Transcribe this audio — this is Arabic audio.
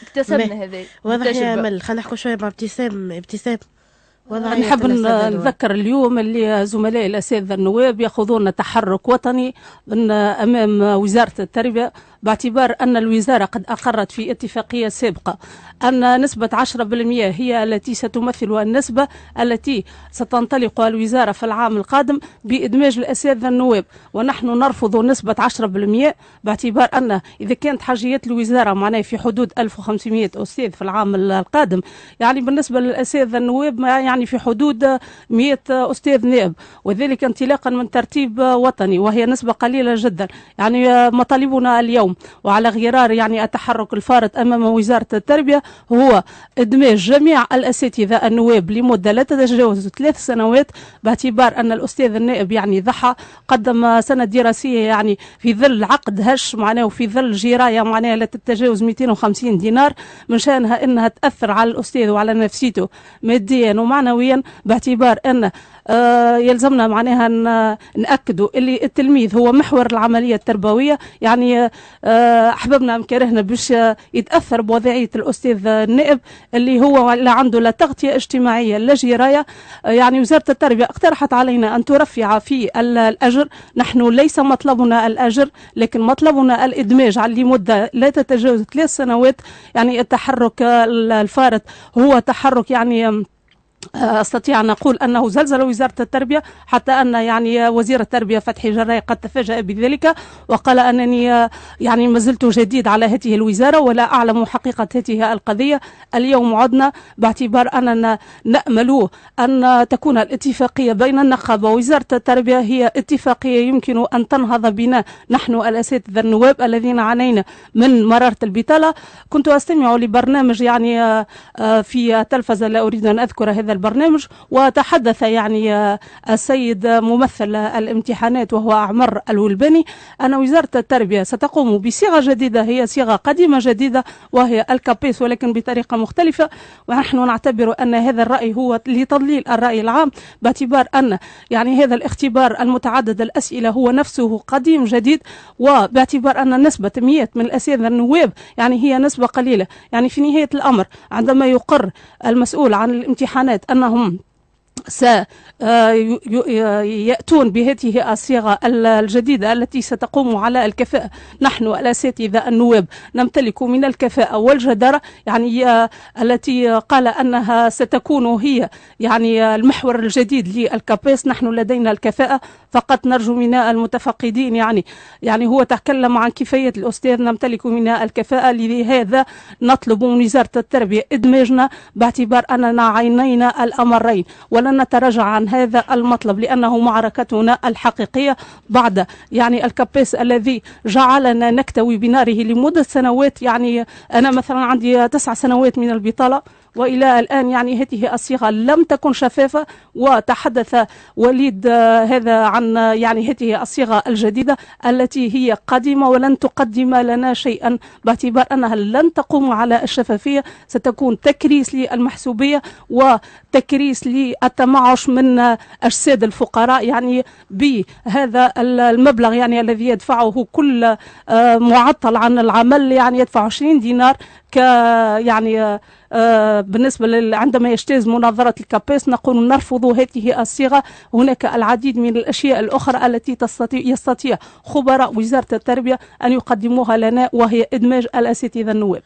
اكتسبنا هذا واضح يا التجربة. امل. خلينا نحكوا شويه مع ابتسام وضعيه نحب الاساتذه نذكر اليوم اللي زملاء الأساتذة النواب يأخذون تحرك وطني أمام وزارة التربية، باعتبار أن الوزارة قد أقرت في اتفاقية سابقة أن نسبة 10% هي التي ستمثل النسبة التي ستنطلق الوزارة في العام القادم بإدماج الأساتذة النواب، ونحن نرفض نسبة 10% باعتبار أن إذا كانت حاجيات الوزارة معناه في حدود 1500 أستاذ في العام القادم، يعني بالنسبة للأساتذة النواب يعني في حدود 100 أستاذ نائب، وذلك انطلاقا من ترتيب وطني، وهي نسبة قليلة جدا. يعني مطالبنا اليوم وعلى غرار يعني التحرك الفارط أمام وزارة التربية هو إدماج جميع الأساتذة النواب لمدة لا تتجاوز 3 سنوات، باعتبار أن الأستاذ النائب يعني ضحى قدم سنة دراسية يعني في ظل عقد هش معناه، وفي ظل جراية معناها لا تتجاوز 250 دينار، من شأنها أنها تأثر على الأستاذ وعلى نفسيته ماديا ومعنويا، باعتبار أن يلزمنا معناها نأكدوا اللي التلميذ هو محور العملية التربوية. يعني أحببنا كرهنا باش يتأثر بوضعية الأستاذ النائب اللي هو لا عنده لا تغطية اجتماعية لا جراية. يعني وزارة التربية اقترحت علينا أن ترفع في الأجر، نحن ليس مطلبنا الأجر لكن مطلبنا الإدماج على مدة لا تتجاوز 3 سنوات. يعني التحرك الفارط هو تحرك يعني استطيع ان اقول انه زلزل وزاره التربيه، حتى ان يعني وزير التربيه فتحي جراي قد تفاجأ بذلك وقال انني يعني ما زلت جديد على هذه الوزاره ولا اعلم حقيقه هذه القضيه. اليوم عدنا باعتبار اننا نامل ان تكون الاتفاقيه بين النقابه ووزاره التربيه هي اتفاقيه يمكن ان تنهض بنا نحن الاساتذه النواب الذين عانينا من مراره البطاله. كنت استمع لبرنامج يعني في التلفزه، لا اريد ان اذكر هذا البرنامج، وتحدث يعني السيد ممثل الامتحانات وهو أعمر الولباني أن وزارة التربية ستقوم بصيغة جديدة، هي صيغة قديمة جديدة وهي الكابيس ولكن بطريقة مختلفة، ونحن نعتبر أن هذا الرأي هو لتضليل الرأي العام، باعتبار أن يعني هذا الاختبار المتعدد الأسئلة هو نفسه قديم جديد، وباعتبار أن نسبة 100 من الأساتذة النواب يعني هي نسبة قليلة. يعني في نهاية الأمر عندما يقر المسؤول عن الامتحانات أنهم سيأتون بهذه الصيغة الجديدة التي ستقوم على الكفاءة، نحن الأساتذة النواب نمتلك من الكفاءة والجدارة يعني التي قال أنها ستكون هي يعني المحور الجديد للكابيس. نحن لدينا الكفاءة، فقط نرجو من المتفقدين يعني هو تكلم عن كفاية الأستاذ، نمتلك من الكفاءة، لهذا نطلب من وزارة التربية إدماجنا باعتبار أننا عينينا الأمرين ولن نتراجع عن هذا المطلب، لأنه معركتنا الحقيقية بعد يعني الكابيس الذي جعلنا نكتوي بناره لمدة سنوات. يعني أنا مثلا عندي 9 سنوات من البطالة وإلى الآن يعني هذه الصيغة لم تكن شفافة، وتحدث وليد هذا عن يعني هذه الصيغة الجديدة التي هي قديمة ولن تقدم لنا شيئا، باعتبار أنها لن تقوم على الشفافية، ستكون تكريس للمحسوبية وتكريس للتمعش من أجساد الفقراء يعني بهذا المبلغ يعني الذي يدفعه كل معطل عن العمل، يعني يدفع 20 دينار يعني بالنسبة عندما يجتاز مناظرة الكابيس نقول نرفض هذه الصيغة. هناك العديد من الأشياء الأخرى التي يستطيع خبراء وزارة التربية أن يقدموها لنا، وهي إدماج الأساتذة النواب.